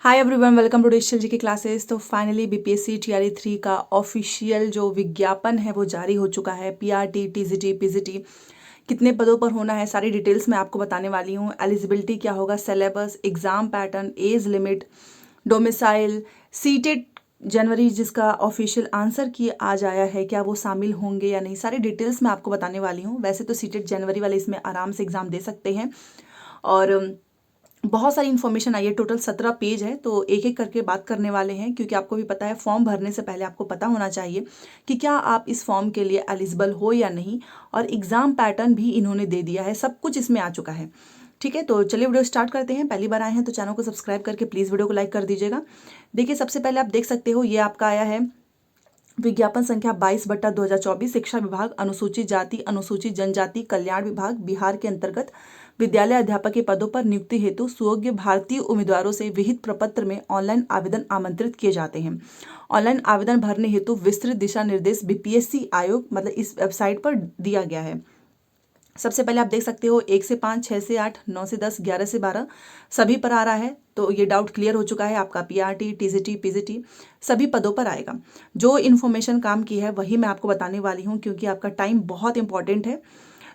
Hi everyone, welcome to digital जी की classes. तो फाइनली बीपीएससी टीआरई 3 का ऑफिशियल जो विज्ञापन है वो जारी हो चुका है। पीआरटी, टीजीटी, पीजीटी कितने पदों पर होना है, सारी डिटेल्स मैं आपको बताने वाली हूँ। एलिजिबिलिटी क्या होगा, syllabus, exam pattern, age limit, domicile, CTET जनवरी जिसका ऑफिशियल आंसर की आज आया है, क्या वो शामिल होंगे या नहीं, सारी डिटेल्स मैं आपको बताने वाली हूँ। वैसे तो सीटेट जनवरी वाले इसमें आराम से एग्जाम दे सकते हैं और बहुत सारी इन्फॉर्मेशन आई है। टोटल 17 पेज है, तो एक एक करके बात करने वाले हैं, क्योंकि आपको भी पता है फॉर्म भरने से पहले आपको पता होना चाहिए कि क्या आप इस फॉर्म के लिए एलिजिबल हो या नहीं। और एग्जाम पैटर्न भी इन्होंने दे दिया है, सब कुछ इसमें आ चुका है। ठीक है, तो चलिए वीडियो स्टार्ट करते हैं। पहली बार आए हैं तो चैनल को सब्सक्राइब करके प्लीज़ वीडियो को लाइक कर दीजिएगा। देखिए, सबसे पहले आप देख सकते हो, ये आपका आया है विज्ञापन संख्या 22/2024, शिक्षा विभाग, अनुसूचित जाति अनुसूचित जनजाति कल्याण विभाग, बिहार के अंतर्गत विद्यालय अध्यापक के पदों पर नियुक्ति हेतु सुयोग्य भारतीय उम्मीदवारों से विहित प्रपत्र में ऑनलाइन आवेदन आमंत्रित किए जाते हैं। ऑनलाइन आवेदन भरने हेतु विस्तृत दिशा निर्देश बीपीएससी आयोग मतलब इस वेबसाइट पर दिया गया है। सबसे पहले आप देख सकते हो 1 से 5, 6 से 8, 9 से 10, 11 से 12 सभी पर आ रहा है। तो ये डाउट क्लियर हो चुका है आपका। पीआरटी, टीजीटी, पीजीटी सभी पदों पर आएगा। जो इन्फॉर्मेशन काम की है वही मैं आपको बताने वाली हूँ, क्योंकि आपका टाइम बहुत इंपॉर्टेंट है।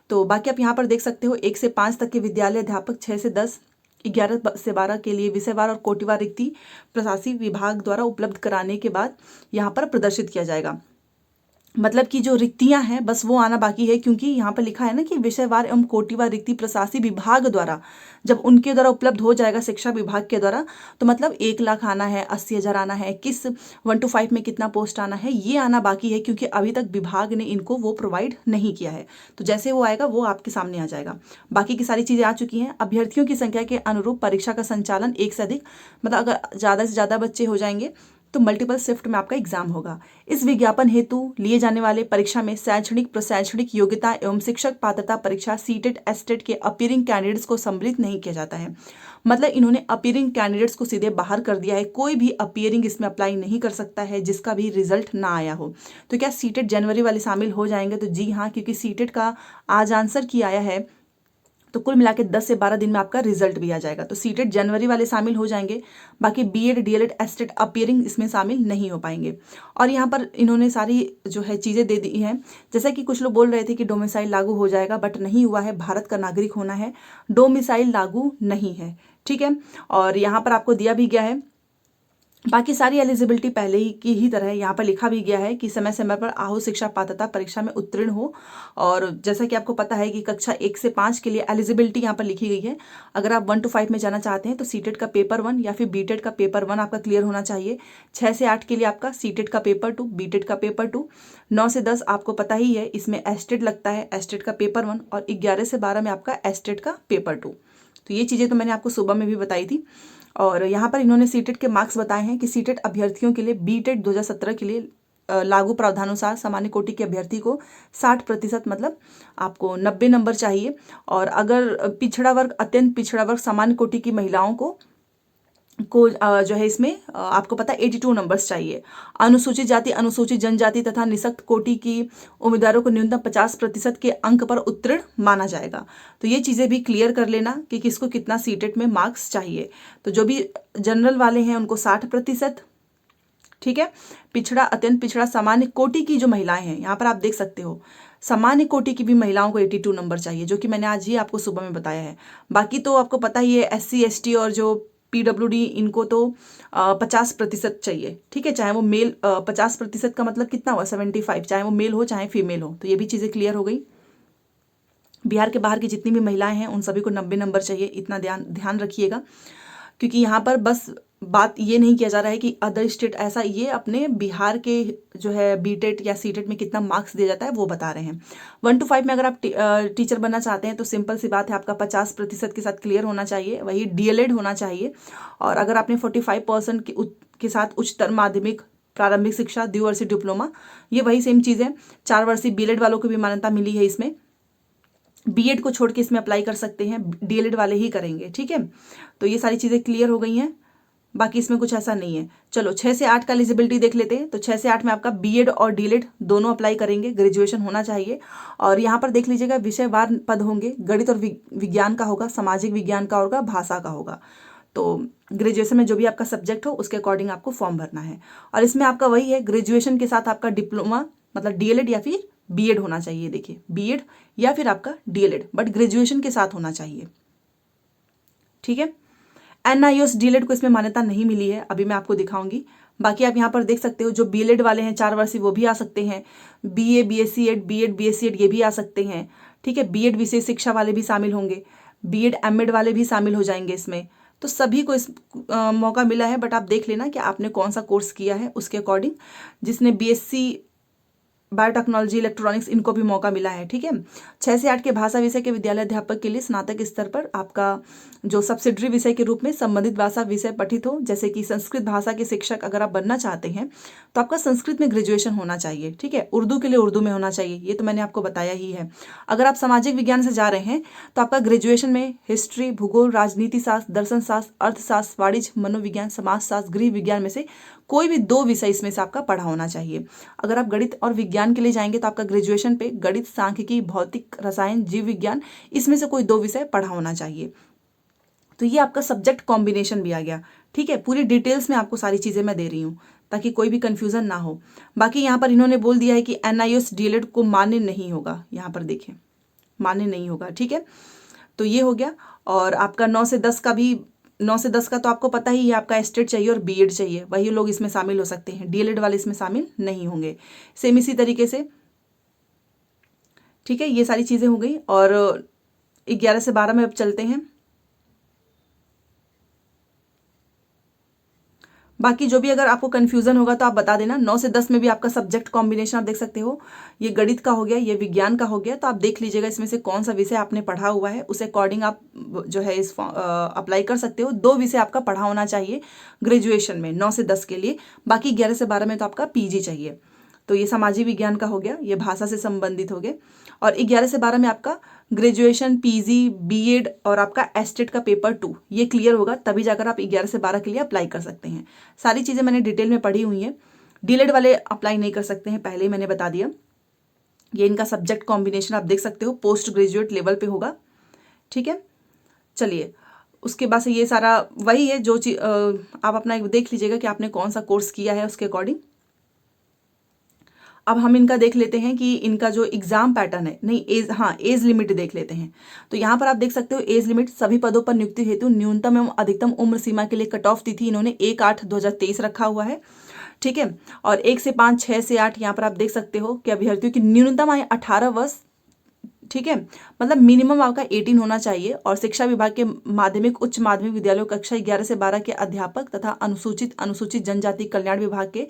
तो बाकी आप यहाँ पर देख सकते हो 1 से 5 तक के विद्यालय अध्यापक, 6 से 10, 11 से 12 के लिए विषयवार और कोटिवार रिक्ति प्रशासनिक विभाग द्वारा उपलब्ध कराने के बाद यहाँ पर प्रदर्शित किया जाएगा। मतलब कि जो रिक्तियां हैं बस वो आना बाकी है, क्योंकि यहाँ पर लिखा है ना कि विषयवार एवं कोटिवार रिक्ति प्रशासनिक विभाग द्वारा जब उनके द्वारा उपलब्ध हो जाएगा, शिक्षा विभाग के द्वारा, तो मतलब 1 लाख आना है, 80,000 आना है, किस 1 to 5 में कितना पोस्ट आना है, ये आना बाकी है, क्योंकि अभी तक विभाग ने इनको वो प्रोवाइड नहीं किया है। तो जैसे वो आएगा वो आपके सामने आ जाएगा। बाकी की सारी चीज़ें आ चुकी हैं। अभ्यर्थियों की संख्या के अनुरूप परीक्षा का संचालन 1 से अधिक, मतलब अगर ज़्यादा से ज़्यादा बच्चे हो जाएंगे तो मल्टीपल शिफ्ट में आपका एग्जाम होगा। इस विज्ञापन हेतु लिए जाने वाले परीक्षा में शैक्षणिक, प्रशैक्षणिक योग्यता एवं शिक्षक पात्रता परीक्षा सीटेट, एस्टेट के अपीयरिंग कैंडिडेट्स को सम्मिलित नहीं किया जाता है। मतलब इन्होंने अपीयरिंग कैंडिडेट्स को सीधे बाहर कर दिया है। कोई भी अपीयरिंग इसमें अप्लाई नहीं कर सकता है जिसका भी रिजल्ट ना आया हो। तो क्या सीटेट जनवरी वाले शामिल हो जाएंगे? तो जी हाँ, क्योंकि सीटेट का आज आंसर की आया है, तो कुल मिला के 10 से 12 दिन में आपका रिजल्ट भी आ जाएगा। तो सीटेट जनवरी वाले शामिल हो जाएंगे। बाकी बीएड, डीएलएड, एस्टेट अपीयरिंग इसमें शामिल नहीं हो पाएंगे। और यहाँ पर इन्होंने सारी जो है चीज़ें दे दी हैं। जैसा कि कुछ लोग बोल रहे थे कि डोमिसाइल लागू हो जाएगा, बट नहीं हुआ है। भारत का नागरिक होना है, डोमिसाइल लागू नहीं है। ठीक है, और यहाँ पर आपको दिया भी गया है। बाकी सारी एलिजिबिलिटी पहले ही की ही तरह यहाँ पर लिखा भी गया है कि समय समय पर आहू शिक्षा पात्रता परीक्षा में उत्तीर्ण हो। और जैसा कि आपको पता है कि कक्षा 1 से 5 के लिए एलिजिबिलिटी यहाँ पर लिखी गई है। अगर आप 1 to 5 में जाना चाहते हैं तो सीटेट का पेपर 1 या फिर बीटेट का पेपर 1 आपका क्लियर होना चाहिए। 6 से 8 के लिए आपका सीटेट का पेपर 2, बीटेट का पेपर 2। 9 से 10 आपको पता ही है, इसमें एस्टेट लगता है, एस्टेट का पेपर 1। और 11 से 12 में आपका एस्टेट का पेपर 2। तो ये चीज़ें तो मैंने आपको सुबह में भी बताई थी। और यहाँ पर इन्होंने सीटेट के मार्क्स बताए हैं कि सीटेट अभ्यर्थियों के लिए बीटेट 2017 के लिए लागू प्रावधानुसार सामान्य कोटि के अभ्यर्थी को 60%, मतलब आपको 90 नंबर चाहिए। और अगर पिछड़ा वर्ग, अत्यंत पिछड़ा वर्ग, सामान्य कोटि की महिलाओं को जो है इसमें आपको पता है 82 नंबर्स चाहिए। अनुसूचित जाति, अनुसूचित जनजाति तथा निःशक्त कोटि की उम्मीदवारों को न्यूनतम 50% के अंक पर उत्तीर्ण माना जाएगा। तो ये चीज़ें भी क्लियर कर लेना कि किसको कितना सीटेट में मार्क्स चाहिए। तो जो भी जनरल वाले हैं उनको 60%, ठीक है। पिछड़ा, अत्यंत पिछड़ा, सामान्य कोटि की जो महिलाएं हैं, यहाँ पर आप देख सकते हो सामान्य कोटि की भी महिलाओं को 82 नंबर चाहिए, जो कि मैंने आज ही आपको सुबह में बताया है। बाकी तो आपको पता ही है, SC ST और जो PWD इनको तो 50% चाहिए। ठीक है, चाहे वो मेल 50% का मतलब कितना हुआ 75, चाहे वो मेल हो चाहे फीमेल हो। तो ये भी चीज़ें क्लियर हो गई। बिहार के बाहर की जितनी भी महिलाएं हैं उन सभी को 90 नंबर चाहिए, इतना ध्यान रखिएगा। क्योंकि यहाँ पर बस बात ये नहीं किया जा रहा है कि अदर स्टेट ऐसा, ये अपने बिहार के जो है बीटेट या सीटेट में कितना मार्क्स दिया जाता है वो बता रहे हैं। 1 to 5 में अगर आप टीचर बनना चाहते हैं तो सिंपल सी बात है, आपका 50% के साथ क्लियर होना चाहिए, वही डीएलएड होना चाहिए। और अगर आपने 45% के साथ उच्चतर माध्यमिक प्रारंभिक शिक्षा, द्विवर्षीय डिप्लोमा, ये वही सेम चीज़ है। 4 वर्षीय बीएड वालों को भी मान्यता मिली है इसमें। बीएड को छोड़ के इसमें अप्लाई कर सकते हैं, डीएलएड वाले ही करेंगे। ठीक है, तो ये सारी चीज़ें क्लियर हो गई हैं। बाकी इसमें कुछ ऐसा नहीं है। चलो 6 से 8 का एलिजिबिलिटी देख लेते हैं। तो 6 से 8 में आपका बीएड और डीएलएड दोनों अप्लाई करेंगे, ग्रेजुएशन होना चाहिए। और यहाँ पर देख लीजिएगा विषयवार पद होंगे, गणित और विज्ञान का होगा, सामाजिक विज्ञान का होगा, भाषा का होगा। तो ग्रेजुएशन में जो भी आपका सब्जेक्ट हो उसके अकॉर्डिंग आपको फॉर्म भरना है। और इसमें आपका वही है, ग्रेजुएशन के साथ आपका डिप्लोमा मतलब डीएलएड या फिर बीएड होना चाहिए। देखिए बीएड या फिर आपका डीएलएड, बट ग्रेजुएशन के साथ होना चाहिए, ठीक है। एनआईओएस डीएलएड को इसमें मान्यता नहीं मिली है, अभी मैं आपको दिखाऊंगी। बाकी आप यहाँ पर देख सकते हो जो बीएलएड वाले हैं 4 वर्षीय वो भी आ सकते हैं, BA BSc Ed BEd BSc Ed ये भी आ सकते हैं, ठीक है। बीएड विशेष शिक्षा वाले भी शामिल होंगे, बीएड एमएड वाले भी शामिल हो जाएंगे इसमें। तो सभी को इस मौका मिला है, बट आप देख लेना कि आपने कौन सा कोर्स किया है उसके अकॉर्डिंग। जिसने बीएससी बायोटेक्नोलॉजी इलेक्ट्रॉनिक्स इनको भी मौका मिला है, ठीक है। 6 से 8 के भाषा विषय के विद्यालय अध्यापक के लिए स्नातक स्तर पर आपका जो सब्सिडरी विषय के रूप में संबंधित भाषा विषय पठित हो, जैसे कि संस्कृत भाषा के शिक्षक अगर आप बनना चाहते हैं तो आपका संस्कृत में ग्रेजुएशन होना चाहिए, ठीक है। उर्दू के लिए उर्दू में होना चाहिए, ये तो मैंने आपको बताया ही है। अगर आप सामाजिक विज्ञान से जा रहे हैं तो आपका ग्रेजुएशन में हिस्ट्री, भूगोल, राजनीति शास्त्र, दर्शन शास्त्र, अर्थशास्त्र, वाणिज्य, मनोविज्ञान, समाजशास्त्र, गृह विज्ञान में से कोई भी 2 विषय इसमें से आपका पढ़ा होना चाहिए। अगर आप गणित और विज्ञान के लिए जाएंगे तो आपका ग्रेजुएशन पे गणित, सांख्यिकी, भौतिक, रसायन, जीव विज्ञान इसमें से कोई 2 विषय पढ़ा होना चाहिए। तो ये आपका सब्जेक्ट कॉम्बिनेशन भी आ गया, ठीक है। पूरी डिटेल्स में आपको सारी चीज़ें मैं दे रही हूँ ताकि कोई भी कन्फ्यूजन ना हो। बाकी यहाँ पर इन्होंने बोल दिया है कि एनआईओएस डीएलएड को मान्य नहीं होगा, यहाँ पर देखें मान्य नहीं होगा, ठीक है। तो ये हो गया। और आपका 9 से 10 का भी, 9 से 10 का तो आपको पता ही है, आपका एस्टेट चाहिए और बीएड चाहिए, वही लोग इसमें शामिल हो सकते हैं, डीएलएड वाले इसमें शामिल नहीं होंगे। सेम इसी तरीके से, ठीक है। ये सारी चीज़ें हो गई। और 11 से 12 में अब चलते हैं। बाकी जो भी अगर आपको कन्फ्यूजन होगा तो आप बता देना। 9 से 10 में भी आपका सब्जेक्ट कॉम्बिनेशन आप देख सकते हो, ये गणित का हो गया, ये विज्ञान का हो गया। तो आप देख लीजिएगा इसमें से कौन सा विषय आपने पढ़ा हुआ है, उस अकॉर्डिंग आप जो है इस अप्लाई कर सकते हो। 2 विषय आपका पढ़ा होना चाहिए ग्रेजुएशन में 9 से 10 के लिए। बाकी 11 से 12 में तो आपका पीजी चाहिए। तो ये सामाजिक विज्ञान का हो गया, ये भाषा से संबंधित हो गए। और 11 से 12 में आपका ग्रेजुएशन, पीजी, बीएड और आपका एस्टेट का पेपर 2 ये क्लियर होगा, तभी जाकर आप 11 से 12 के लिए अप्लाई कर सकते हैं। सारी चीज़ें मैंने डिटेल में पढ़ी हुई हैं। डीएलएड वाले अप्लाई नहीं कर सकते हैं, पहले ही मैंने बता दिया। ये इनका सब्जेक्ट कॉम्बिनेशन आप देख सकते हो, पोस्ट ग्रेजुएट लेवल पे होगा, ठीक है। चलिए, उसके बाद से ये सारा वही है जो चीज़ आप अपना देख लीजिएगा कि आपने कौन सा कोर्स किया है उसके अकॉर्डिंग। अब हम इनका देख लेते हैं कि इनका जो एग्जाम पैटर्न है, नहीं एज, हाँ एज लिमिट देख लेते हैं। तो यहाँ पर आप देख सकते हो एज लिमिट, सभी पदों पर नियुक्ति हेतु न्यूनतम एवं अधिकतम उम्र सीमा के लिए कट ऑफ तिथि इन्होंने 1/8/2023 रखा हुआ है, ठीक है। और 1 से 5, 6 से 8 यहाँ पर आप देख सकते हो कि अभ्यर्थियों की न्यूनतम आयु 18 वर्ष, ठीक है। मतलब मिनिमम आपका 18 होना चाहिए। और शिक्षा विभाग के माध्यमिक, उच्च माध्यमिक विद्यालयों कक्षा 11 से 12 के अध्यापक तथा अनुसूचित जनजाति कल्याण विभाग के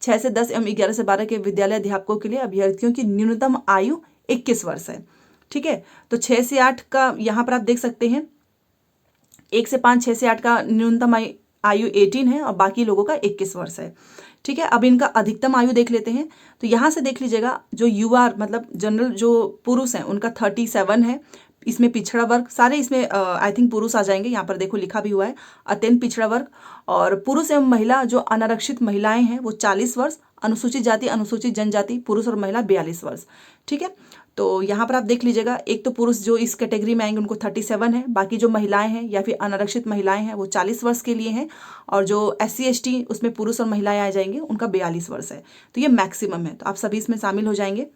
6 से 10 एवं 11 से 12 के विद्यालय अध्यापकों के लिए अभ्यर्थियों की न्यूनतम आयु 21 वर्ष है, ठीक है। तो 6 से 8 का यहाँ पर आप देख सकते हैं, 1 से 5, 6 से 8 का न्यूनतम आयु 18 है और बाकी लोगों का 21 वर्ष है, ठीक है। अब इनका अधिकतम आयु देख लेते हैं। तो यहाँ से देख लीजिएगा, जो युवा मतलब जनरल जो पुरुष हैं उनका 37 है। इसमें पिछड़ा वर्ग सारे इसमें आई थिंक पुरुष आ जाएंगे, यहाँ पर देखो लिखा भी हुआ है अत्यंत पिछड़ा वर्ग। और पुरुष एवं महिला जो अनारक्षित महिलाएं हैं वो 40 वर्ष, अनुसूचित जाति अनुसूचित जनजाति पुरुष और महिला 42 वर्ष, ठीक है। तो यहाँ पर आप देख लीजिएगा, एक तो पुरुष जो इस कैटेगरी में आएंगे उनको 37 है, बाकी जो महिलाएं हैं या फिर अनारक्षित महिलाएं हैं वो 40 वर्ष के लिए हैं। और जो SC ST उसमें पुरुष और महिलाएं आ जाएंगे उनका 42 वर्ष है। तो ये मैक्सिमम है, तो आप सभी इसमें शामिल हो जाएंगे।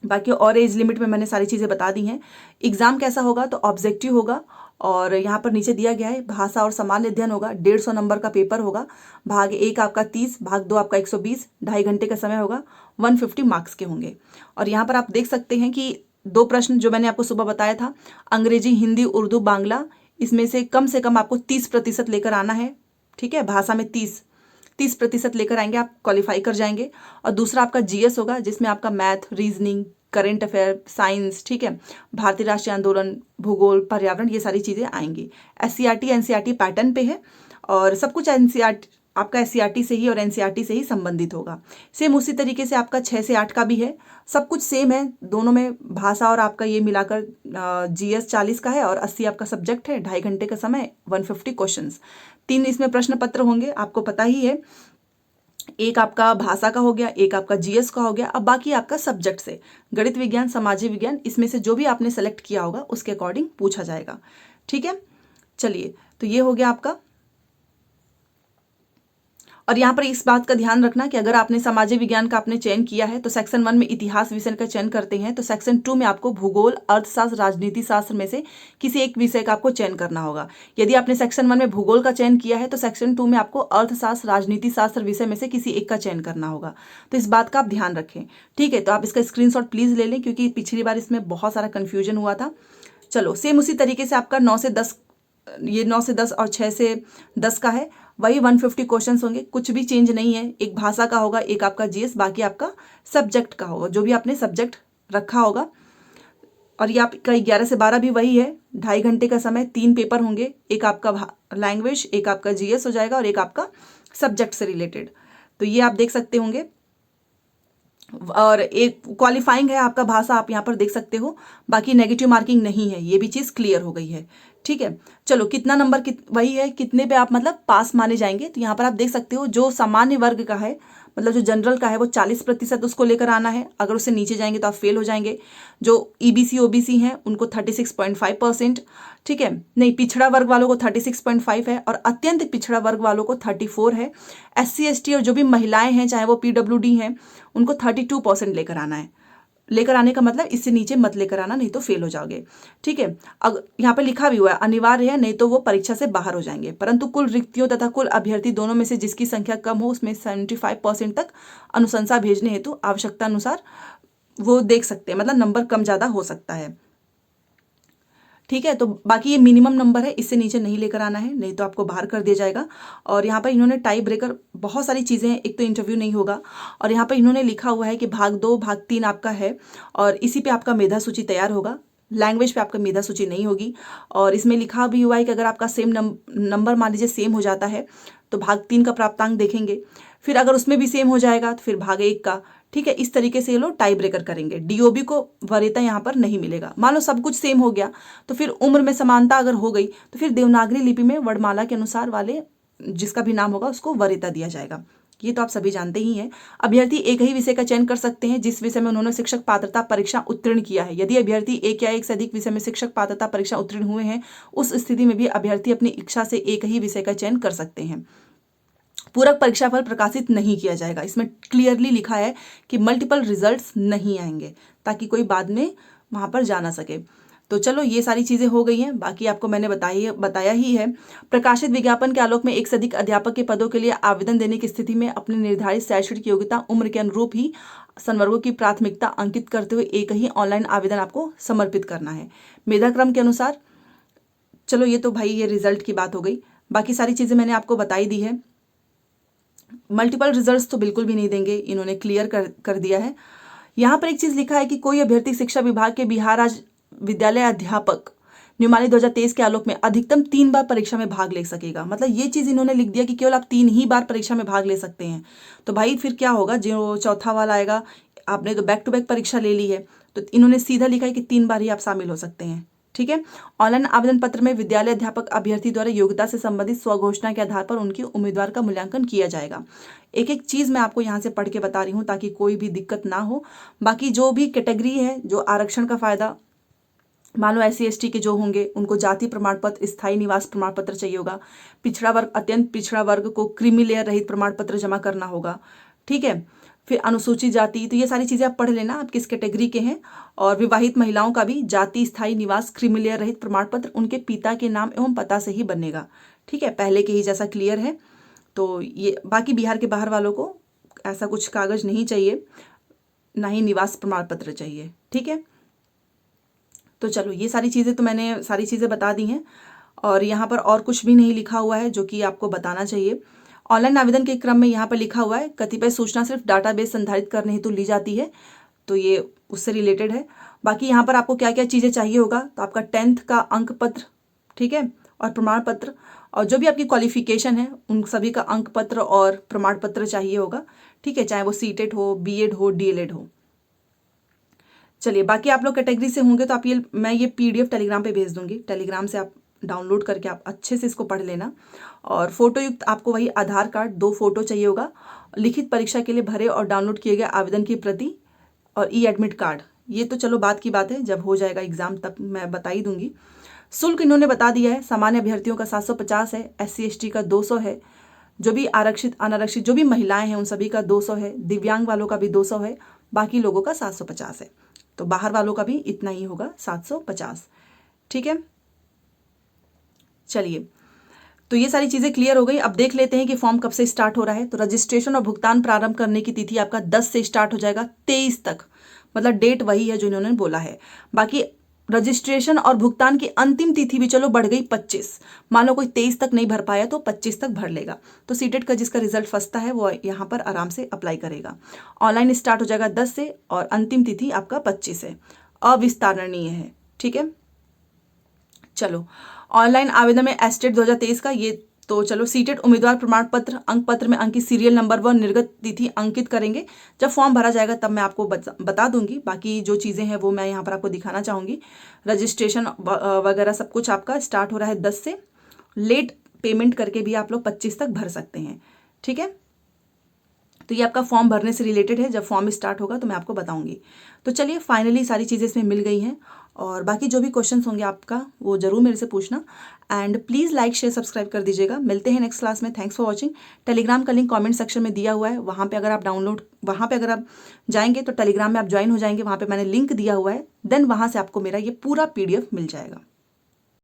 बाकी और एज लिमिट में मैंने सारी चीज़ें बता दी हैं। एग्जाम कैसा होगा, तो ऑब्जेक्टिव होगा और यहाँ पर नीचे दिया गया है भाषा और सामान्य अध्ययन होगा, 150 नंबर का पेपर होगा। भाग 1 आपका 30, भाग 2 आपका 120, 2.5 घंटे का समय होगा, 150 मार्क्स के होंगे। और यहाँ पर आप देख सकते हैं कि 2 प्रश्न जो मैंने आपको सुबह बताया था, अंग्रेजी, हिंदी, उर्दू, बांग्ला, इसमें से कम आपको 30% लेकर आना है, ठीक है। भाषा में 30% लेकर आएंगे, आप क्वालिफाई कर जाएंगे। और दूसरा आपका GS होगा जिसमें आपका math, reasoning, current affair, science, ठीक है, भारतीय राष्ट्रीय आंदोलन, भूगोल, पर्यावरण, ये सारी चीज़ें आएंगी। SCRT NCRT पैटर्न पे है और सब कुछ NCRT आपका SCRT से ही और NCRT से ही संबंधित होगा। सेम उसी तरीके से आपका 6 से 8 का भी है, सब कुछ सेम है दोनों में। भाषा और आपका ये मिलाकर GS 40 का है और 80 आपका सब्जेक्ट है, 2.5 घंटे का समय, 150 क्वेश्चंस। 3 इसमें प्रश्न पत्र होंगे, आपको पता ही है। एक आपका भाषा का हो गया, एक आपका GS का हो गया। अब बाकी आपका सब्जेक्ट से गणित, विज्ञान, सामाजिक विज्ञान, इसमें से जो भी आपने सेलेक्ट किया होगा उसके अकॉर्डिंग पूछा जाएगा, ठीक है। चलिए, तो ये हो गया आपका। और यहाँ पर इस बात का ध्यान रखना कि अगर आपने सामाजिक विज्ञान का आपने चयन किया है तो सेक्शन 1 में इतिहास विषय का चयन करते हैं, तो सेक्शन 2 में आपको भूगोल, अर्थशास्त्र, राजनीति शास्त्र में से किसी एक विषय का आपको चयन करना होगा। यदि आपने सेक्शन 1 में भूगोल का चयन किया है तो सेक्शन 2 में आपको अर्थशास्त्र, राजनीति शास्त्र विषय में से किसी एक का चयन करना होगा। तो इस बात का आप ध्यान रखें, ठीक है। तो आप इसका स्क्रीनशॉट प्लीज ले लें, क्योंकि पिछली बार इसमें बहुत सारा कन्फ्यूजन हुआ था। चलो, सेम उसी तरीके से आपका 9 से 10, ये 9 से 10 और 6 से 10 का है, वही 150 क्वेश्चंस होंगे, कुछ भी चेंज नहीं है। एक भाषा का होगा, एक आपका जीएस, बाकी आपका सब्जेक्ट का होगा, जो भी आपने सब्जेक्ट रखा होगा। और ये आपका 11 से 12 भी वही है, 2.5 घंटे का समय, 3 पेपर होंगे, एक आपका लैंग्वेज, एक आपका जीएस हो जाएगा और एक आपका सब्जेक्ट से रिलेटेड। तो ये आप देख सकते होंगे। और एक क्वालिफाइंग है आपका भाषा, आप यहाँ पर देख सकते हो, बाकी नेगेटिव मार्किंग नहीं है, ये भी चीज़ क्लियर हो गई है, ठीक है। चलो, कितना नंबर वही है, कितने पे आप मतलब पास माने जाएंगे। तो यहाँ पर आप देख सकते हो, जो सामान्य वर्ग का है, मतलब जो जनरल का है, वो 40% उसको लेकर आना है। अगर उससे नीचे जाएंगे तो आप फेल हो जाएंगे। जो ईबीसी ओबीसी हैं उनको 36.5%, ठीक है। नहीं, पिछड़ा वर्ग वालों को 36.5 है, और अत्यंत पिछड़ा वर्ग वालों को 34 है। SC ST और जो भी महिलाएं हैं, चाहे वो PWD हैं, उनको 32% लेकर आना है। लेकर आने का मतलब इससे नीचे मत लेकर आना, नहीं तो फेल हो जाओगे, ठीक है। अब यहाँ पे लिखा भी हुआ है अनिवार्य है, नहीं तो वो परीक्षा से बाहर हो जाएंगे। परंतु कुल रिक्तियों तथा कुल अभ्यर्थी दोनों में से जिसकी संख्या कम हो, उसमें 75% तक अनुशंसा भेजने हेतु आवश्यकता अनुसार वो देख सकते हैं, मतलब नंबर कम ज़्यादा हो सकता है, ठीक है। तो बाकी ये मिनिमम नंबर है, इससे नीचे नहीं लेकर आना है, नहीं तो आपको बाहर कर दिया जाएगा। और यहाँ पर इन्होंने टाई ब्रेकर, बहुत सारी चीज़ें हैं, एक तो इंटरव्यू नहीं होगा, और यहाँ पर इन्होंने लिखा हुआ है कि भाग 2 भाग 3 आपका है, और इसी पे आपका मेधा सूची तैयार होगा। लैंग्वेज पे आपका मेधा सूची नहीं होगी। और इसमें लिखा भी हुआ है कि अगर आपका सेम नंबर मान लीजिए सेम हो जाता है तो भाग 3 का प्राप्तांक देखेंगे, फिर अगर उसमें भी सेम हो जाएगा तो फिर भाग 1 का, ठीक है। इस तरीके से ये लोग टाई ब्रेकर करेंगे। डीओबी को वरीयता यहाँ पर नहीं मिलेगा। मान लो सब कुछ सेम हो गया तो फिर उम्र में समानता अगर हो गई तो फिर देवनागरी लिपि में वर्णमाला के अनुसार वाले जिसका भी नाम होगा उसको वरीयता दिया जाएगा। ये तो आप सभी जानते ही हैं। अभ्यर्थी एक ही विषय का चयन कर सकते हैं जिस विषय में उन्होंने शिक्षक पात्रता परीक्षा उत्तीर्ण किया है। यदि अभ्यर्थी एक या एक से अधिक विषय में शिक्षक पात्रता परीक्षा उत्तीर्ण हुए हैं, उस स्थिति में भी अभ्यर्थी अपनी इच्छा से एक ही विषय का चयन कर सकते हैं। पूरक परीक्षाफल प्रकाशित नहीं किया जाएगा। इसमें क्लियरली लिखा है कि मल्टीपल रिजल्ट्स नहीं आएंगे, ताकि कोई बाद में वहां पर जा ना सके। तो चलो, ये सारी चीज़ें हो गई हैं, बाकी आपको मैंने बताया ही है। प्रकाशित विज्ञापन के आलोक में एक से अधिक अध्यापक के पदों के लिए आवेदन देने की स्थिति में अपने निर्धारित शैक्षणिक योग्यता उम्र के अनुरूप ही संवर्गों की प्राथमिकता अंकित करते हुए एक ही ऑनलाइन आवेदन आपको समर्पित करना है मेधाक्रम के अनुसार। चलो, ये तो भाई ये रिजल्ट की बात हो गई, बाकी सारी चीज़ें मैंने आपको बताई दी है। मल्टीपल रिजल्ट्स तो बिल्कुल भी नहीं देंगे, इन्होंने क्लियर कर दिया है। यहाँ पर एक चीज़ लिखा है कि कोई अभ्यर्थी शिक्षा विभाग के बिहार राज्य विद्यालय अध्यापक नियमावली 2023 के आलोक में अधिकतम 3 बार परीक्षा में भाग ले सकेगा। मतलब ये चीज़ इन्होंने लिख दिया कि केवल आप 3 ही बार परीक्षा में भाग ले सकते हैं। तो भाई फिर क्या होगा, जो चौथा वाला आएगा, आपने तो बैक टू बैक परीक्षा ले ली है, तो इन्होंने सीधा लिखा है कि 3 बार ही आप शामिल हो सकते हैं, ठीक है। ऑनलाइन आवेदन पत्र में विद्यालय अध्यापक अभ्यर्थी द्वारा योग्यता से संबंधित स्वघोषणा के आधार पर उनकी उम्मीदवार का मूल्यांकन किया जाएगा। एक एक चीज़ मैं आपको यहाँ से पढ़ के बता रही हूँ ताकि कोई भी दिक्कत ना हो। बाकी जो भी कैटेगरी है, जो आरक्षण का फायदा, मान लो SC ST के जो होंगे उनको जाति प्रमाण पत्र, स्थायी निवास प्रमाण पत्र चाहिए होगा। पिछड़ा वर्ग, अत्यंत पिछड़ा वर्ग को क्रीमी लेयर रहित प्रमाण पत्र जमा करना होगा, ठीक है। फिर अनुसूचित जाति, तो ये सारी चीज़ें आप पढ़ लेना, आप किस कैटेगरी के हैं। और विवाहित महिलाओं का भी जाति, स्थायी निवास, क्रीमी लेयर रहित प्रमाण पत्र उनके पिता के नाम एवं पता से ही बनेगा, ठीक है, पहले के ही जैसा क्लियर है। तो ये बाकी बिहार के बाहर वालों को ऐसा कुछ कागज़ नहीं चाहिए, ना ही निवास प्रमाण पत्र चाहिए, ठीक है। तो चलो, ये सारी चीज़ें तो मैंने सारी चीज़ें बता दी हैं, और यहाँ पर और कुछ भी नहीं लिखा हुआ है जो कि आपको बताना चाहिए। ऑनलाइन आवेदन के क्रम में यहाँ पर लिखा हुआ है कतिपय सूचना सिर्फ डाटाबेस संधारित करने हेतु ली जाती है, तो ये उससे रिलेटेड है। बाकी यहाँ पर आपको क्या क्या चीज़ें चाहिए होगा, तो आपका 10th का अंक पत्र, ठीक है, और प्रमाण पत्र, और जो भी आपकी क्वालिफिकेशन है उन सभी का अंक पत्र और प्रमाण पत्र चाहिए होगा, ठीक है, चाहे वो CTET हो, BEd हो, DLED हो। चलिए, बाकी आप लोग कैटेगरी से होंगे तो आप मैं ये PDF टेलीग्राम पे भेज दूंगी, टेलीग्राम से आप डाउनलोड करके आप अच्छे से इसको पढ़ लेना। और फोटो युक्त आपको वही आधार कार्ड, 2 फोटो चाहिए होगा, लिखित परीक्षा के लिए भरे और डाउनलोड किए गए आवेदन की प्रति, और एडमिट कार्ड। ये तो चलो बात की बात है, जब हो जाएगा एग्जाम तब मैं बता ही दूंगी। शुल्क इन्होंने बता दिया है, सामान्य अभ्यर्थियों का 750 है, SC ST का 200 है, जो भी आरक्षित अनारक्षित जो भी महिलाएं हैं उन सभी का 200 है, दिव्यांग वालों का भी 200 है, बाकी लोगों का 750 है। तो बाहर वालों का भी इतना ही होगा, 750। ठीक है, चलिए, तो ये सारी चीज़ें क्लियर हो गई। अब देख लेते हैं कि फॉर्म कब से स्टार्ट हो रहा है। तो रजिस्ट्रेशन और भुगतान प्रारंभ करने की तिथि आपका 10 से स्टार्ट हो जाएगा 23 तक, मतलब डेट वही है जो इन्होंने बोला है। बाकी रजिस्ट्रेशन और भुगतान की अंतिम तिथि भी चलो बढ़ गई 25। मान लो कोई 23 तक नहीं भर पाया तो 25 तक भर लेगा। तो सीटेट का जिसका रिजल्ट फंसता है वो यहाँ पर आराम से अप्लाई करेगा। ऑनलाइन स्टार्ट हो जाएगा 10 से और अंतिम तिथि आपका 25 है, अविस्तारणीय है। ठीक है, चलो, ऑनलाइन आवेदन में एस्टेट 2023 का ये तो चलो, सीटेट उम्मीदवार प्रमाण पत्र अंक पत्र में अंकित सीरियल नंबर व निर्गत तिथि अंकित करेंगे। जब फॉर्म भरा जाएगा तब मैं आपको बता दूंगी। बाकी जो चीज़ें हैं वो मैं यहाँ पर आपको दिखाना चाहूँगी। रजिस्ट्रेशन वगैरह सब कुछ आपका स्टार्ट हो रहा है 10 से। लेट पेमेंट करके भी आप लोग 25 तक भर सकते हैं। ठीक है, तो ये आपका फॉर्म भरने से रिलेटेड है। जब फॉर्म स्टार्ट होगा तो मैं आपको बताऊंगी। तो चलिए, फाइनली सारी चीज़ें इसमें मिल गई हैं। और बाकी जो भी क्वेश्चंस होंगे आपका वो ज़रूर मेरे से पूछना। And please like share subscribe कर दीजिएगा। मिलते हैं नेक्स्ट क्लास में। Thanks for watching. टेलीग्राम का लिंक कमेंट सेक्शन में दिया हुआ है, वहाँ पे अगर आप जाएंगे तो टेलीग्राम में आप ज्वाइन हो जाएंगे। वहाँ पे मैंने लिंक दिया हुआ है, देन वहाँ से आपको मेरा ये पूरा PDF मिल जाएगा।